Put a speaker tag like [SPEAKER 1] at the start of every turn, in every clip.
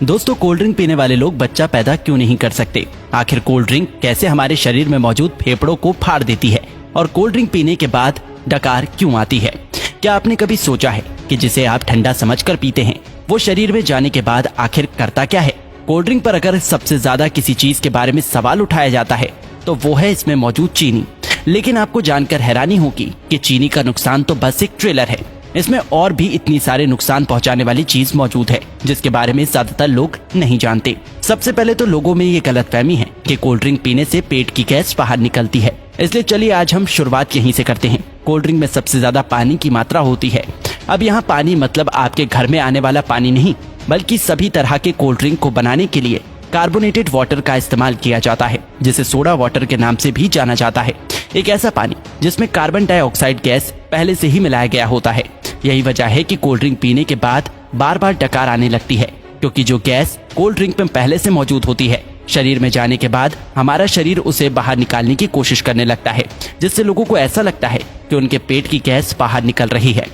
[SPEAKER 1] दोस्तों, cold drink पीने वाले लोग बच्चा पैदा क्यों नहीं कर सकते? आखिर कोल्ड ड्रिंक कैसे हमारे शरीर में मौजूद फेफड़ों को फाड़ देती है और कोल्ड ड्रिंक पीने के बाद डकार क्यों आती है? क्या आपने कभी सोचा है कि जिसे आप ठंडा समझकर पीते हैं वो शरीर में जाने के बाद आखिर करता क्या है? कोल्ड ड्रिंक पर अगर सबसे ज्यादा किसी चीज के बारे में सवाल उठाया जाता है तो वो है इसमें मौजूद चीनी। लेकिन आपको जानकर हैरानी होगी कि चीनी का नुकसान तो बस एक ट्रेलर है। इसमें और भी इतनी सारे नुकसान पहुंचाने वाली चीज मौजूद है जिसके बारे में ज्यादातर लोग नहीं जानते। सबसे पहले तो लोगों में ये गलतफहमी है कि कोल्ड ड्रिंक पीने से पेट की गैस बाहर निकलती है। इसलिए चलिए आज हम शुरुआत यहीं से करते हैं। कोल्ड ड्रिंक में सबसे ज्यादा पानी की मात्रा होती है। अब यहाँ पानी मतलब आपके घर में आने वाला पानी नहीं, बल्कि सभी तरह के कोल्ड ड्रिंक को बनाने के लिए कार्बोनेटेड वाटर का इस्तेमाल किया जाता है, जिसे सोडा वाटर के नाम से भी जाना जाता है। एक ऐसा पानी जिसमें कार्बन डाइऑक्साइड गैस पहले से ही मिलाया गया होता है। यही वजह है कि कोल्ड ड्रिंक पीने के बाद बार बार डकार आने लगती है, क्योंकि जो गैस कोल्ड ड्रिंक में पहले से मौजूद होती है शरीर में जाने के बाद हमारा शरीर उसे बाहर निकालने की कोशिश करने लगता है, जिससे लोगों को ऐसा लगता है कि उनके पेट की गैस बाहर निकल रही है।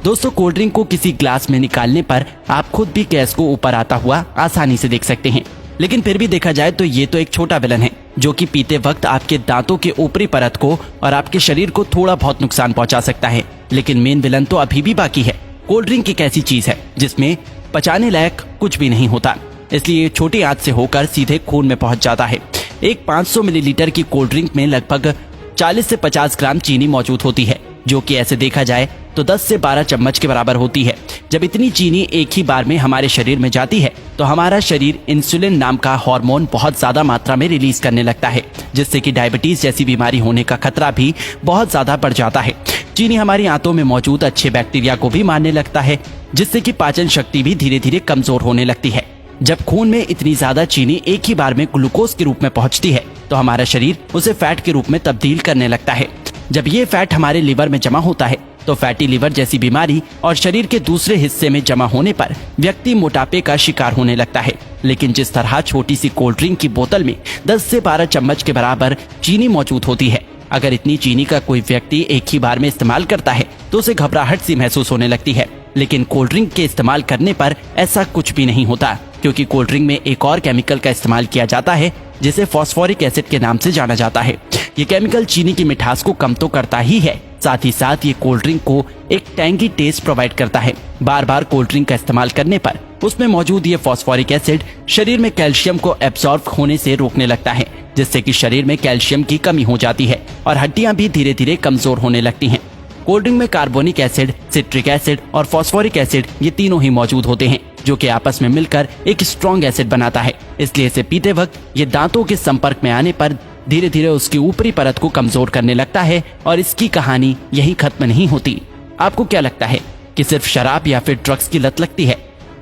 [SPEAKER 1] दोस्तों, कोल्ड ड्रिंक को किसी ग्लास में निकालने पर आप खुद भी गैस को ऊपर आता हुआ आसानी से देख सकते हैं। लेकिन फिर भी देखा जाए तो ये तो एक छोटा विलन है जो कि पीते वक्त आपके दांतों के ऊपरी परत को और आपके शरीर को थोड़ा बहुत नुकसान पहुंचा सकता है। लेकिन मेन विलन तो अभी भी बाकी है। कोल्ड ड्रिंक एक ऐसी चीज है जिसमें पचाने लायक कुछ भी नहीं होता, इसलिए ये छोटी आंच से होकर सीधे खून में पहुंच जाता है। एक 500 मिलीलीटर की कोल्ड ड्रिंक में लगभग 40 से 50 ग्राम चीनी मौजूद होती है, जो कि ऐसे देखा जाए तो 10 से 12 चम्मच के बराबर होती है। जब इतनी चीनी एक ही बार में हमारे शरीर में जाती है तो हमारा शरीर इंसुलिन नाम का हार्मोन बहुत ज्यादा मात्रा में रिलीज करने लगता है, जिससे कि डायबिटीज जैसी बीमारी होने का खतरा भी बहुत ज्यादा बढ़ जाता है। चीनी हमारी आंतों में मौजूद अच्छे बैक्टीरिया को भी मारने लगता है, जिससे कि पाचन शक्ति भी धीरे धीरे कमजोर होने लगती है। जब खून में इतनी ज्यादा चीनी एक ही बार में ग्लूकोज के रूप में पहुंचती है तो हमारा शरीर उसे फैट के रूप में तब्दील करने लगता है। जब ये फैट हमारे लिवर में जमा होता है तो फैटी लिवर जैसी बीमारी और शरीर के दूसरे हिस्से में जमा होने पर व्यक्ति मोटापे का शिकार होने लगता है। लेकिन जिस तरह छोटी सी कोल्ड ड्रिंक की बोतल में 10 से 12 चम्मच के बराबर चीनी मौजूद होती है, अगर इतनी चीनी का कोई व्यक्ति एक ही बार में इस्तेमाल करता है तो उसे घबराहट सी महसूस होने लगती है। लेकिन कोल्ड ड्रिंक के इस्तेमाल करने पर ऐसा कुछ भी नहीं होता, क्योंकि कोल्ड ड्रिंक में एक और केमिकल का इस्तेमाल किया जाता है जिसे फॉस्फोरिक एसिड के नाम से जाना जाता है। ये केमिकल चीनी की मिठास को कम तो करता ही है, साथ ही साथ ये कोल्ड ड्रिंक को एक टैंगी टेस्ट प्रोवाइड करता है। बार बार कोल्ड ड्रिंक का इस्तेमाल करने पर उसमें मौजूद ये फॉस्फोरिक एसिड शरीर में कैल्शियम को एब्सॉर्ब होने से रोकने लगता है, जिससे कि शरीर में कैल्शियम की कमी हो जाती है और हड्डियां भी धीरे धीरे कमजोर होने लगती हैं। कोल्ड ड्रिंक में कार्बोनिक एसिड, सिट्रिक एसिड और फॉस्फोरिक एसिड ये तीनों ही मौजूद होते हैं, जो कि आपस में मिलकर एक स्ट्रॉन्ग एसिड बनाता है। इसलिए इसे पीते वक्त ये दांतों के संपर्क में आने पर धीरे धीरे उसकी ऊपरी परत को कमजोर करने लगता है और इसकी कहानी यही खत्म नहीं होती। आपको क्या लगता है कि सिर्फ शराब या फिर ड्रग्स की लत लगती है?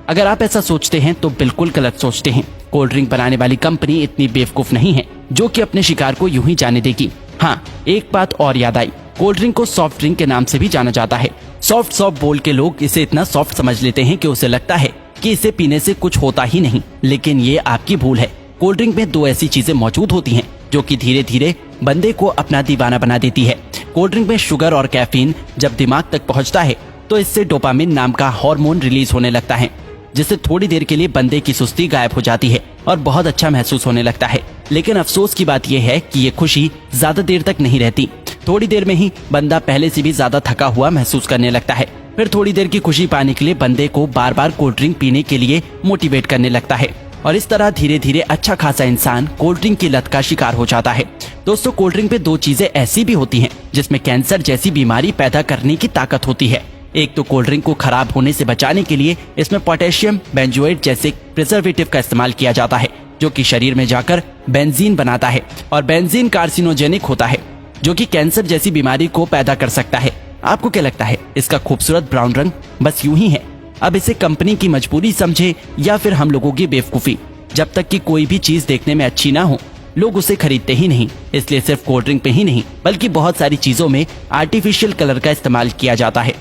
[SPEAKER 1] अगर आप ऐसा सोचते हैं तो बिल्कुल गलत सोचते हैं। कोल्ड ड्रिंक बनाने वाली कंपनी इतनी बेवकूफ नहीं है जो कि अपने शिकार को यूं ही जाने देगी। हाँ, एक बात और याद आई, कोल्ड ड्रिंक को सॉफ्ट ड्रिंक के नाम से भी जाना जाता है। सॉफ्ट बोल के लोग इसे इतना सॉफ्ट समझ लेते हैं कि उसे लगता है कि इसे पीने से कुछ होता ही नहीं, लेकिन ये आपकी भूल है। कोल्ड ड्रिंक में दो ऐसी चीजें मौजूद होती हैं जो कि धीरे धीरे बंदे को अपना दीवाना बना देती है। कोल्ड ड्रिंक में शुगर और कैफीन जब दिमाग तक पहुंचता है तो इससे डोपामिन नाम का हार्मोन रिलीज होने लगता है, जिससे थोड़ी देर के लिए बंदे की सुस्ती गायब हो जाती है और बहुत अच्छा महसूस होने लगता है। लेकिन अफसोस की बात यह है कि ये खुशी ज्यादा देर तक नहीं रहती। थोड़ी देर में ही बंदा पहले से भी ज्यादा थका हुआ महसूस करने लगता है। फिर थोड़ी देर की खुशी पाने के लिए बंदे को बार बार कोल्ड ड्रिंक पीने के लिए मोटिवेट करने लगता है और इस तरह धीरे धीरे अच्छा खासा इंसान कोल्ड ड्रिंक की लत का शिकार हो जाता है। दोस्तों, कोल्ड ड्रिंक पे दो चीजें ऐसी भी होती हैं जिसमें कैंसर जैसी बीमारी पैदा करने की ताकत होती है। एक तो कोल्ड ड्रिंक को खराब होने से बचाने के लिए इसमें पोटेशियम बेंजोएट जैसे प्रिजर्वेटिव का इस्तेमाल किया जाता है, जो कि शरीर में जाकर बेंजीन बनाता है और बेंजीन कार्सिनोजेनिक होता है, जो कि कैंसर जैसी बीमारी को पैदा कर सकता है। आपको क्या लगता है इसका खूबसूरत ब्राउन रंग बस यूं ही है? अब इसे कंपनी की मजबूरी समझे या फिर हम लोगों की बेवकूफी। जब तक कि कोई भी चीज देखने में अच्छी ना हो लोग उसे खरीदते ही नहीं। इसलिए सिर्फ कोल्ड ड्रिंक पे ही नहीं बल्कि बहुत सारी चीजों में आर्टिफिशियल कलर का इस्तेमाल किया जाता है।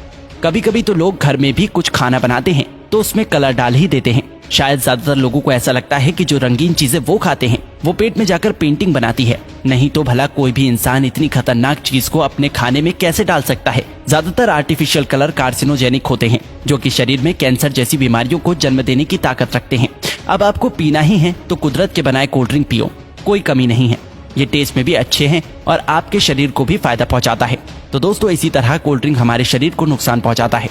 [SPEAKER 1] कभी कभी तो लोग घर में भी कुछ खाना बनाते हैं तो उसमें कलर डाल ही देते हैं। शायद ज्यादातर लोगों को ऐसा लगता है कि जो रंगीन चीजें वो खाते हैं वो पेट में जाकर पेंटिंग बनाती है। नहीं तो भला कोई भी इंसान इतनी खतरनाक चीज को अपने खाने में कैसे डाल सकता है। ज्यादातर आर्टिफिशियल कलर कार्सिनोजेनिक होते हैं जो कि शरीर में कैंसर जैसी बीमारियों को जन्म देने की ताकत रखते हैं। अब आपको पीना ही है तो कुदरत के बनाए कोल्ड ड्रिंक पियो, कोई कमी नहीं है। ये टेस्ट में भी अच्छे हैं और आपके शरीर को भी फायदा पहुंचाता है। तो दोस्तों, इसी तरह कोल्ड ड्रिंक हमारे शरीर को नुकसान पहुंचाता है।